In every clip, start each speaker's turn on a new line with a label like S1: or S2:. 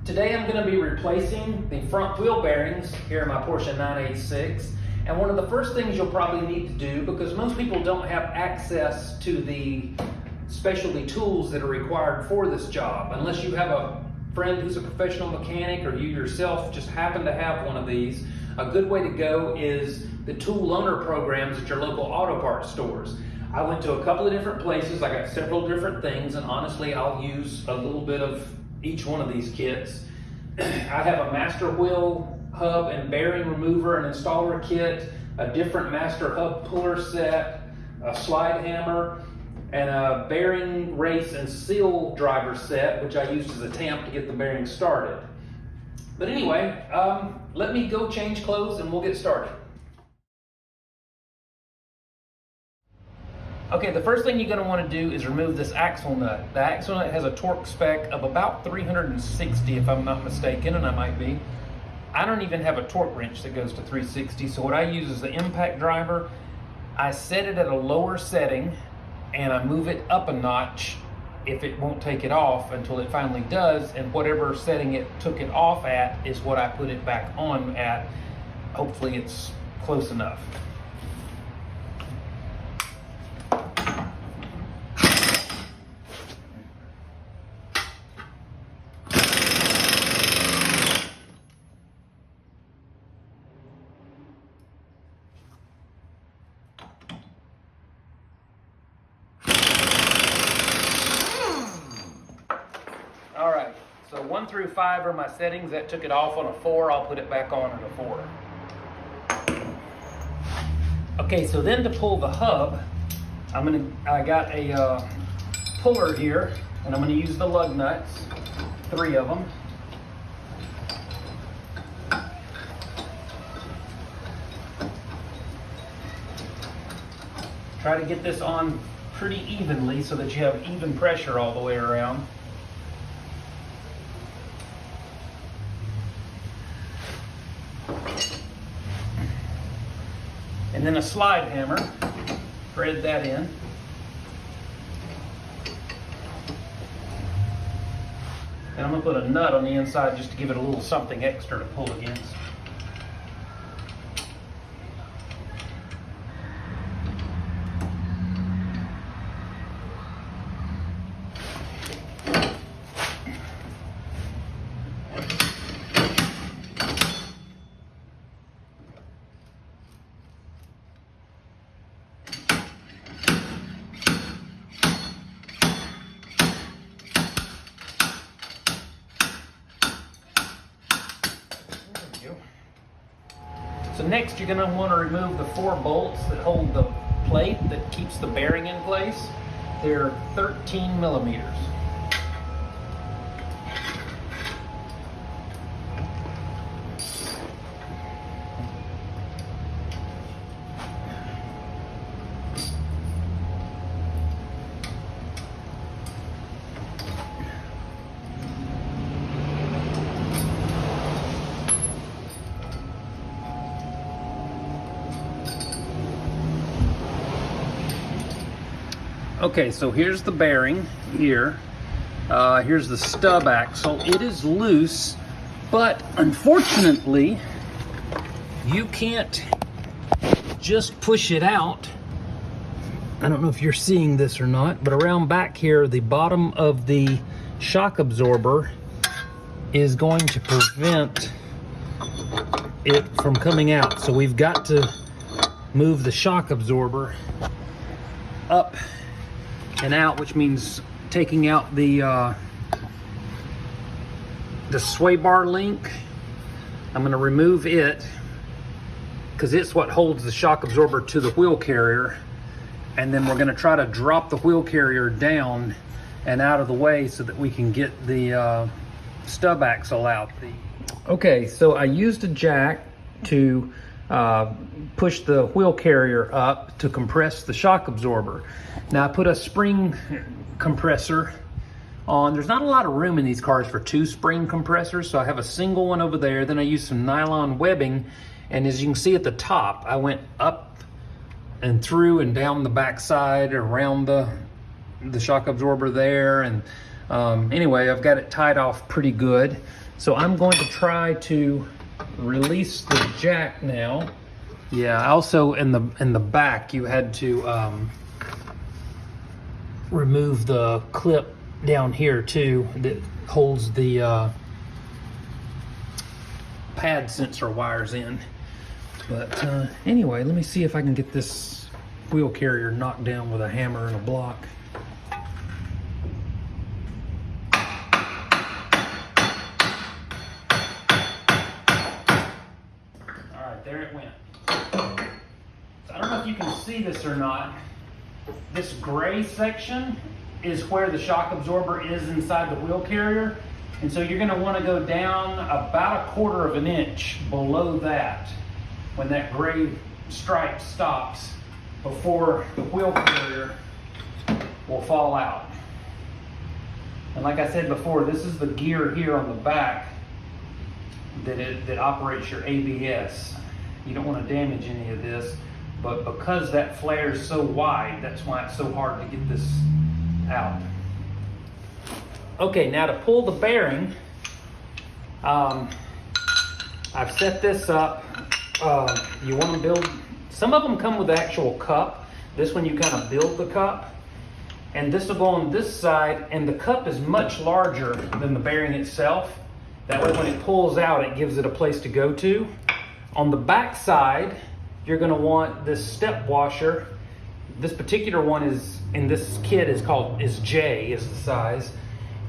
S1: Today I'm going to be replacing the front wheel bearings here in my Porsche 986. And one of the first things you'll probably need to do, because most people don't have access to the specialty tools that are required for this job, unless you have a friend who's a professional mechanic or you yourself just happen to have one of these, a good way to go is the tool loaner programs at your local auto parts stores. I went to a couple of different places, I got several different things, and honestly I'll use a little bit of each one of these kits. I have a master wheel hub and bearing remover and installer kit, a different master hub puller set, a slide hammer, and a bearing race and seal driver set, which I used as a tamp to get the bearings started. But anyway, let me go change clothes and we'll get started. Okay, the first thing you're going to want to do is remove this axle nut. The axle nut has a torque spec of about 360 if I'm not mistaken, and I might be. I don't even have a torque wrench that goes to 360, so what I use is the impact driver. I set it at a lower setting and I move it up a notch if it won't take it off until it finally does, and whatever setting it took it off at is what I put it back on at. Hopefully it's close enough. All right, so 1 through 5 are my settings. That took it off on a 4. I'll put it back on at a 4. Okay, so then to pull the hub, I got a puller here, and I'm gonna use the lug nuts, 3 of them. Try to get this on pretty evenly so that you have even pressure all the way around. And then a slide hammer, thread that in. And I'm gonna put a nut on the inside just to give it a little something extra to pull against. So next you're going to want to remove the 4 bolts that hold the plate that keeps the bearing in place. They're 13 millimeters. Okay, so here's the bearing here. Here's the stub axle. It is loose, but unfortunately, you can't just push it out. I don't know if you're seeing this or not, but around back here, the bottom of the shock absorber is going to prevent it from coming out. So we've got to move the shock absorber up and out, which means taking out the sway bar link. I'm going to remove it because it's what holds the shock absorber to the wheel carrier, and then we're going to try to drop the wheel carrier down and out of the way so that we can get the stub axle out. Okay, so I used a jack to push the wheel carrier up to compress the shock absorber. Now I put a spring compressor on. There's not a lot of room in these cars for 2 spring compressors, so I have a single one over there. Then I used some nylon webbing, and as you can see at the top, I went up and through and down the back side around the shock absorber there, and Anyway, I've got it tied off pretty good. So I'm going to try to release the jack now. Yeah, also in the back you had to remove the clip down here too that holds the pad sensor wires in. But anyway, let me see if I can get this wheel carrier knocked down with a hammer and a block. Alright, there it went. So I don't know if you can see this or not. This gray section is where the shock absorber is inside the wheel carrier. And so you're going to want to go down about 1/4 of an inch below that when that gray stripe stops before the wheel carrier will fall out. And like I said before, this is the gear here on the back that operates your ABS. You don't want to damage any of this, but because that flare is so wide, that's why it's so hard to get this out. Okay, now to pull the bearing, I've set this up. You want to build, some of them come with the actual cup. This one you kind of build the cup, and this will go on this side, and the cup is much larger than the bearing itself. That way when it pulls out, it gives it a place to go to. On the back side, you're going to want this step washer. This particular one is, in this kit, is J is the size.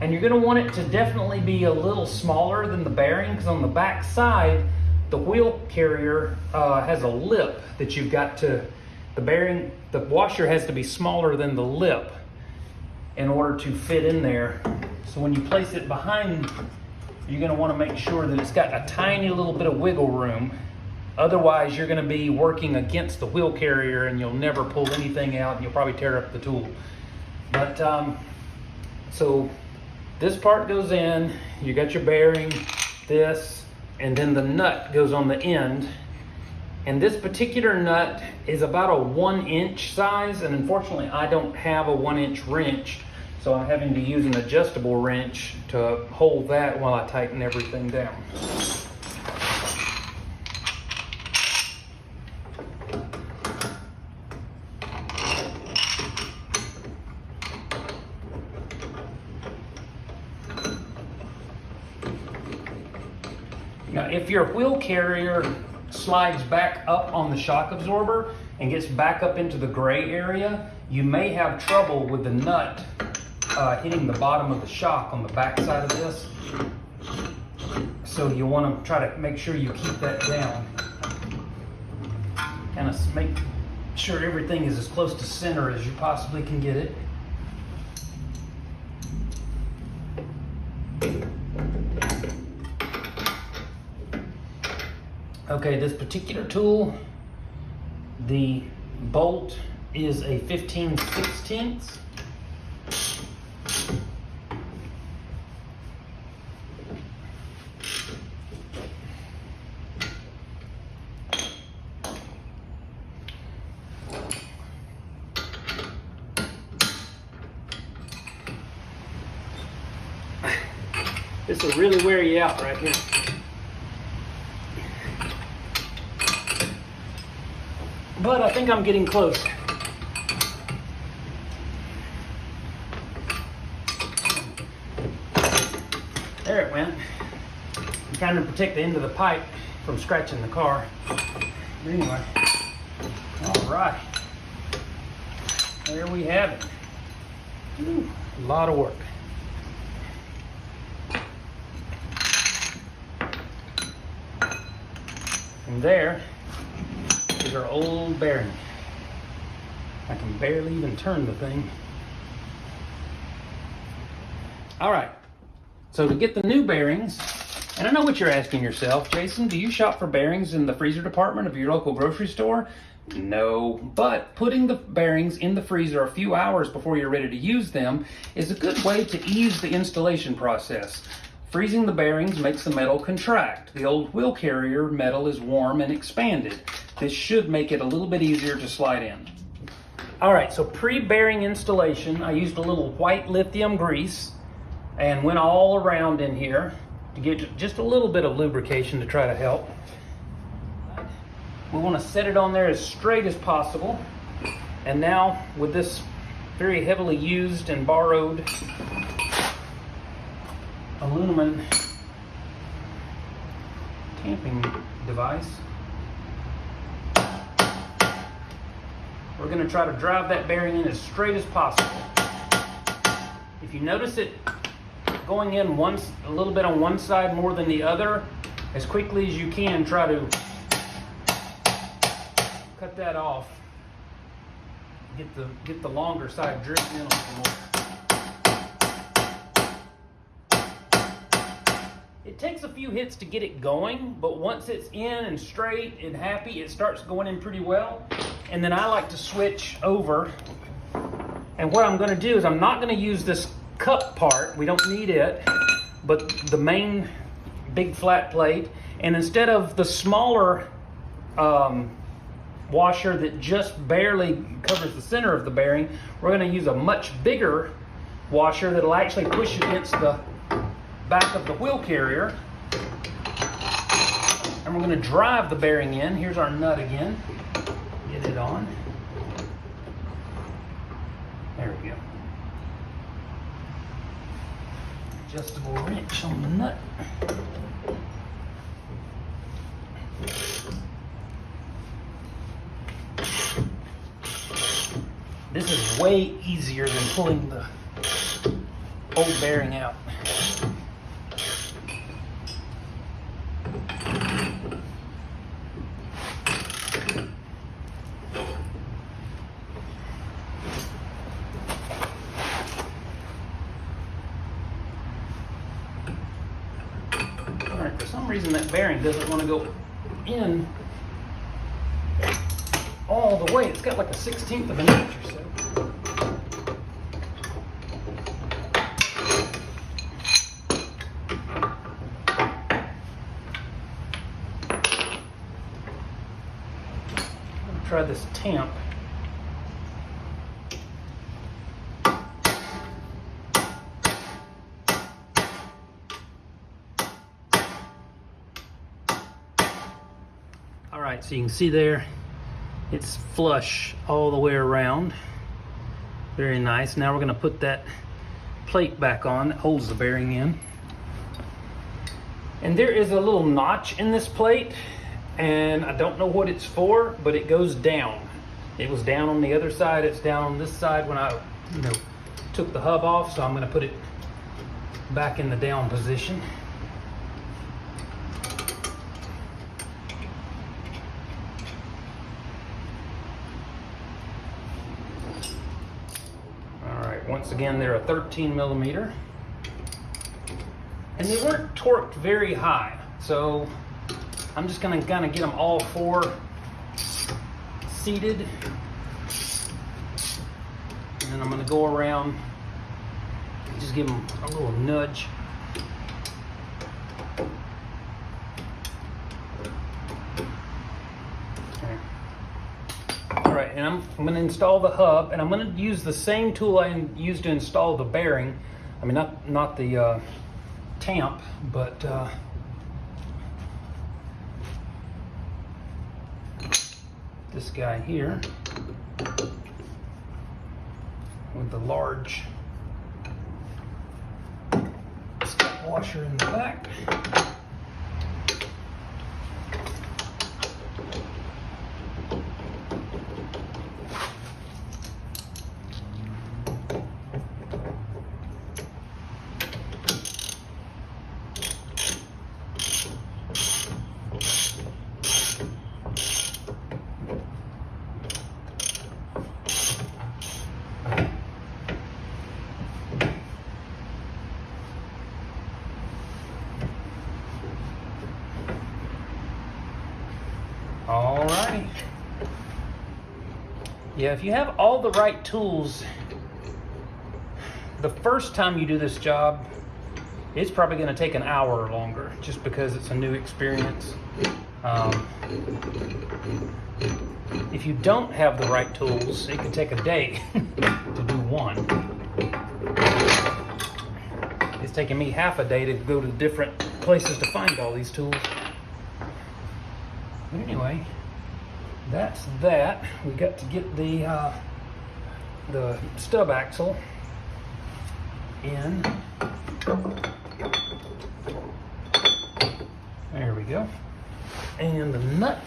S1: And you're going to want it to definitely be a little smaller than the bearing, because on the back side, the wheel carrier has a lip that you've got to, the washer has to be smaller than the lip in order to fit in there. So when you place it behind, you're going to want to make sure that it's got a tiny little bit of wiggle room. Otherwise, you're going to be working against the wheel carrier and you'll never pull anything out, and you'll probably tear up the tool. But so this part goes in, you got your bearing, this, and then the nut goes on the end. And this particular nut is about a 1-inch size, and unfortunately I don't have a 1-inch wrench, so I'm having to use an adjustable wrench to hold that while I tighten everything down. Now, if your wheel carrier slides back up on the shock absorber and gets back up into the gray area, you may have trouble with the nut hitting the bottom of the shock on the back side of this. So you want to try to make sure you keep that down. Kind of make sure everything is as close to center as you possibly can get it. Okay, this particular tool, the bolt is a 15/16. This will really wear you out right here. But I think I'm getting close. There it went. I'm trying to protect the end of the pipe from scratching the car. But anyway, all right. There we have it. Ooh, a lot of work. And there is our old bearing. I can barely even turn the thing. All right, so to get the new bearings, and I know what you're asking yourself, Jason, do you shop for bearings in the freezer department of your local grocery store? No, but putting the bearings in the freezer a few hours before you're ready to use them is a good way to ease the installation process. Freezing the bearings makes the metal contract. The old wheel carrier metal is warm and expanded. This should make it a little bit easier to slide in. All right, so pre-bearing installation, I used a little white lithium grease and went all around in here to get just a little bit of lubrication to try to help. We want to set it on there as straight as possible. And now with this very heavily used and borrowed aluminum tamping device, we're going to try to drive that bearing in as straight as possible. If you notice it going in a little bit on one side more than the other, as quickly as you can, try to cut that off. Get the longer side driven in a little more. It takes a few hits to get it going, but once it's in and straight and happy, it starts going in pretty well. And then I like to switch over. And what I'm going to do is I'm not going to use this cup part. We don't need it, but the main big flat plate. And instead of the smaller washer that just barely covers the center of the bearing, we're going to use a much bigger washer that'll actually push against the back of the wheel carrier. And we're going to drive the bearing in. Here's our nut again. Get it on. There we go. Adjustable wrench on the nut. This is way easier than pulling the old bearing out. Alright, for some reason that bearing doesn't want to go in all the way. It's got like a 1/16 of an inch or so. Try this tamp. All right, so you can see there, it's flush all the way around. Very nice. Now we're going to put that plate back on that holds the bearing in. And there is a little notch in this plate, and I don't know what it's for, but it goes down. It was down on the other side. It's down on this side when I, took the hub off. So I'm going to put it back in the down position. All right. Once again, they're a 13 millimeter, and they weren't torqued very high. So I'm just going to kind of get them all four seated, and then I'm going to go around, just give them a little nudge. Okay. All right, and I'm going to install the hub, and I'm going to use the same tool I used to install the bearing. I mean, not the tamp, but this guy here with the large step washer in the back. Alrighty. Yeah, if you have all the right tools, the first time you do this job, it's probably going to take an hour or longer, just because it's a new experience. If you don't have the right tools, it could take a day to do one. It's taking me half a day to go to different places to find all these tools. But anyway, that's that. We got to get the stub axle in. There we go. And the nut.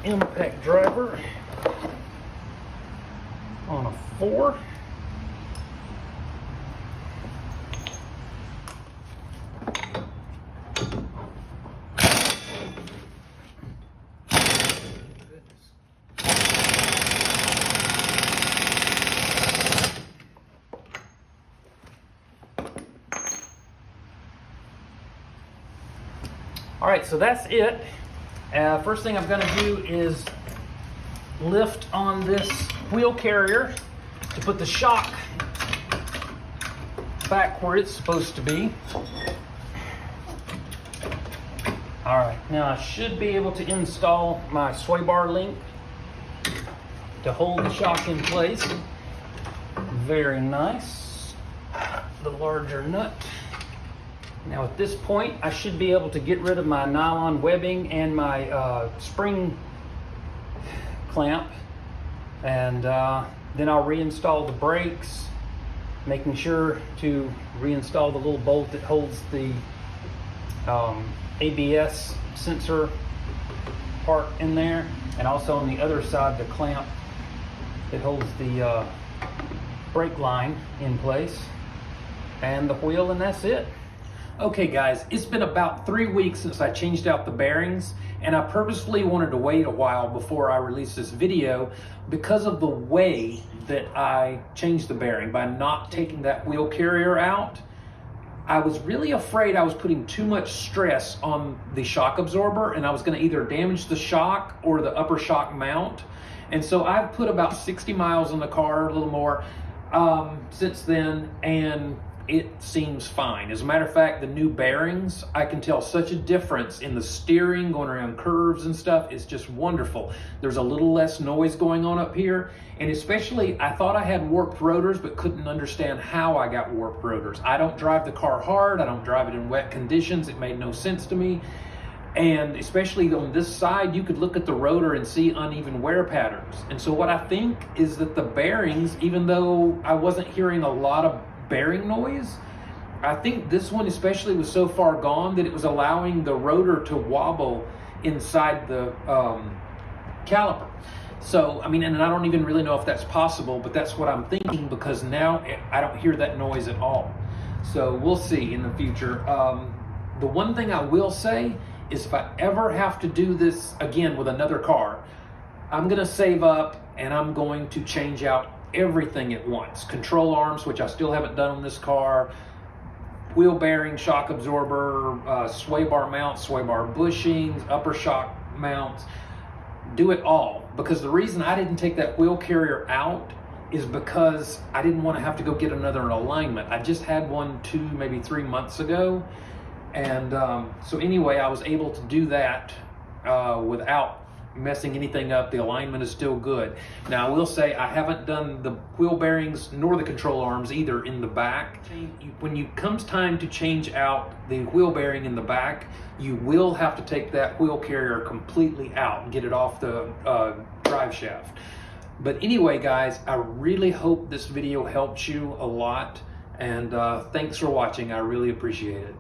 S1: Impact driver on a 4. All right, so that's it. First thing I'm going to do is lift on this wheel carrier to put the shock back where it's supposed to be. All right, now I should be able to install my sway bar link to hold the shock in place. Very nice. The larger nut. Now at this point, I should be able to get rid of my nylon webbing and my spring clamp, and then I'll reinstall the brakes, making sure to reinstall the little bolt that holds the ABS sensor part in there, and also on the other side the clamp that holds the brake line in place, and the wheel, and that's it. Okay guys, it's been about 3 weeks since I changed out the bearings, and I purposefully wanted to wait a while before I released this video because of the way that I changed the bearing by not taking that wheel carrier out. I was really afraid I was putting too much stress on the shock absorber, and I was going to either damage the shock or the upper shock mount. And so I've put about 60 miles on the car, a little more, since then, and it seems fine. As a matter of fact, the new bearings, I can tell such a difference in the steering, going around curves and stuff. It's just wonderful. There's a little less noise going on up here, and especially, I thought I had warped rotors, but couldn't understand how I got warped rotors. I don't drive the car hard. I don't drive it in wet conditions. It made no sense to me. And especially on this side, you could look at the rotor and see uneven wear patterns. And so what I think is that the bearings, even though I wasn't hearing a lot of bearing noise, I think this one especially was so far gone that it was allowing the rotor to wobble inside the caliper. So, I mean, and I don't even really know if that's possible, but that's what I'm thinking, because now I don't hear that noise at all. So we'll see in the future. The one thing I will say is if I ever have to do this again with another car, I'm gonna save up and I'm going to change out everything at once. Control arms, which I still haven't done on this car, wheel bearing, shock absorber, sway bar mounts, sway bar bushings, upper shock mounts, do it all. Because the reason I didn't take that wheel carrier out is because I didn't want to have to go get another alignment. I just had one 2, maybe 3 months ago. And so anyway, I was able to do that without messing anything up. The alignment is still good. Now I will say I haven't done the wheel bearings nor the control arms either in the back. When it comes time to change out the wheel bearing in the back, you will have to take that wheel carrier completely out and get it off the drive shaft. But anyway guys, I really hope this video helped you a lot, and thanks for watching. I really appreciate it.